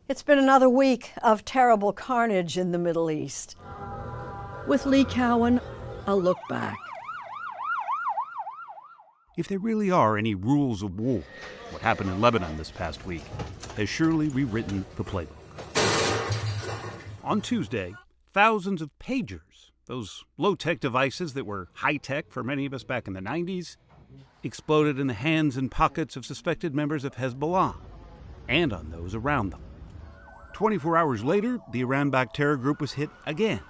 It's been another week of terrible carnage in the Middle East. With Lee Cowan, a look back. If there really are any rules of war, what happened in Lebanon this past week has surely rewritten the playbook. On Tuesday, thousands of pagers, those low-tech devices that were high-tech for many of us back in the 90s, exploded in the hands and pockets of suspected members of Hezbollah and on those around them. 24 hours later, the Iran-backed terror group was hit again,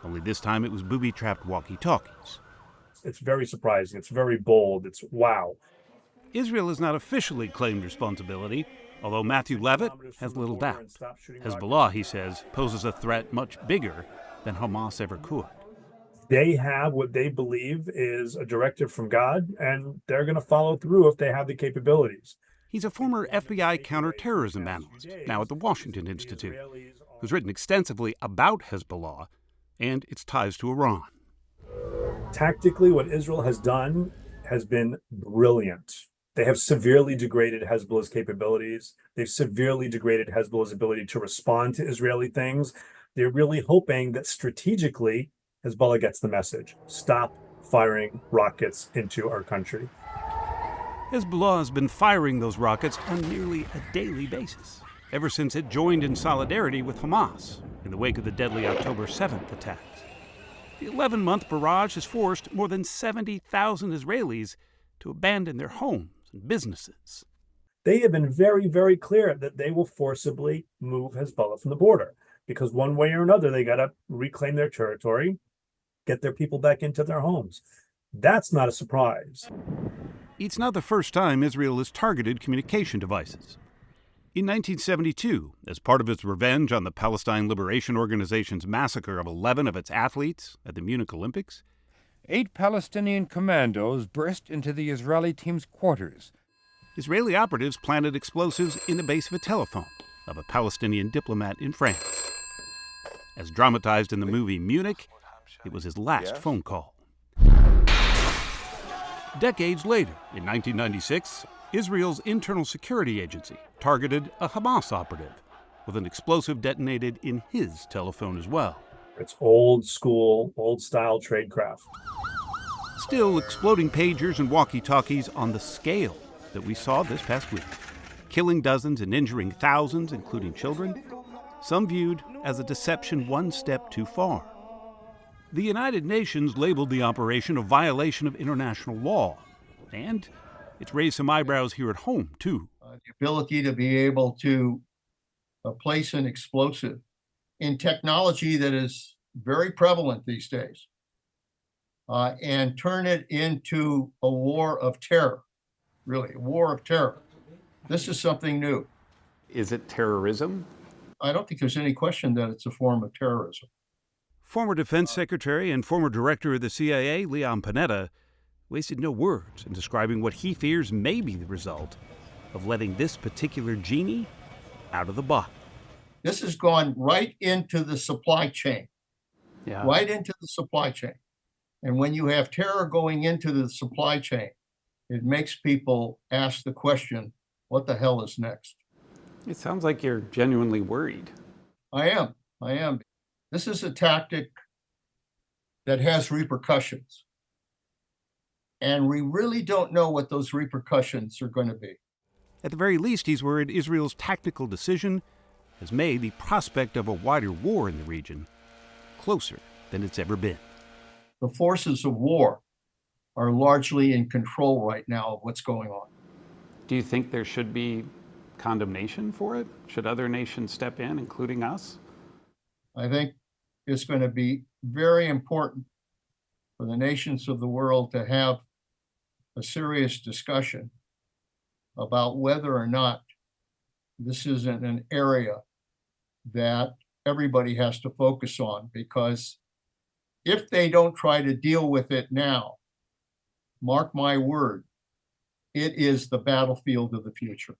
only this time it was booby-trapped walkie-talkies. It's very surprising. It's very bold. It's wow. Israel has not officially claimed responsibility, although Matthew Levitt has little doubt. Hezbollah, he says, poses a threat much bigger than Hamas ever could. They have what they believe is a directive from God, and they're going to follow through if they have the capabilities. He's a former FBI counterterrorism analyst, now at the Washington Institute, who's written extensively about Hezbollah and its ties to Iran. Tactically, what Israel has done has been brilliant. They have severely degraded Hezbollah's capabilities. They've severely degraded Hezbollah's ability to respond to Israeli things. They're really hoping that strategically, Hezbollah gets the message. Stop firing rockets into our country. Hezbollah has been firing those rockets on nearly a daily basis, ever since it joined in solidarity with Hamas in the wake of the deadly October 7th attacks. The 11-month barrage has forced more than 70,000 Israelis to abandon their homes and businesses. They have been very, very clear that they will forcibly move Hezbollah from the border because one way or another, they got to reclaim their territory, get their people back into their homes. That's not a surprise. It's not the first time Israel has targeted communication devices. In 1972, as part of its revenge on the Palestine Liberation Organization's massacre of 11 of its athletes at the Munich Olympics, 8 Palestinian commandos burst into the Israeli team's quarters. Israeli operatives planted explosives in the base of a telephone of a Palestinian diplomat in France. As dramatized in the movie Munich, it was his last phone call. Decades later, in 1996, Israel's internal security agency targeted a Hamas operative with an explosive detonated in his telephone as well. It's old school, old style tradecraft. Still, exploding pagers and walkie-talkies on the scale that we saw this past week, killing dozens and injuring thousands, including children, some viewed as a deception one step too far. The United Nations labeled the operation a violation of international law, and it's raised some eyebrows here at home, too. The ability to be able to place an explosive in technology that is very prevalent these days and turn it into a war of terror, really, a war of terror. This is something new. Is it terrorism? I don't think there's any question that it's a form of terrorism. Former Defense Secretary and former Director of the CIA, Leon Panetta, wasted no words in describing what he fears may be the result of letting this particular genie out of the bottle. This has gone right into the supply chain, right into the supply chain. And when you have terror going into the supply chain, it makes people ask the question, what the hell is next? It sounds like you're genuinely worried. I am. This is a tactic that has repercussions. And we really don't know what those repercussions are going to be. At the very least, he's worried Israel's tactical decision has made the prospect of a wider war in the region closer than it's ever been. The forces of war are largely in control right now of what's going on. Do you think there should be condemnation for it? Should other nations step in, including us? I think it's going to be very important for the nations of the world to have a serious discussion about whether or not this isn't an area that everybody has to focus on, because if they don't try to deal with it now, mark my word, it is the battlefield of the future.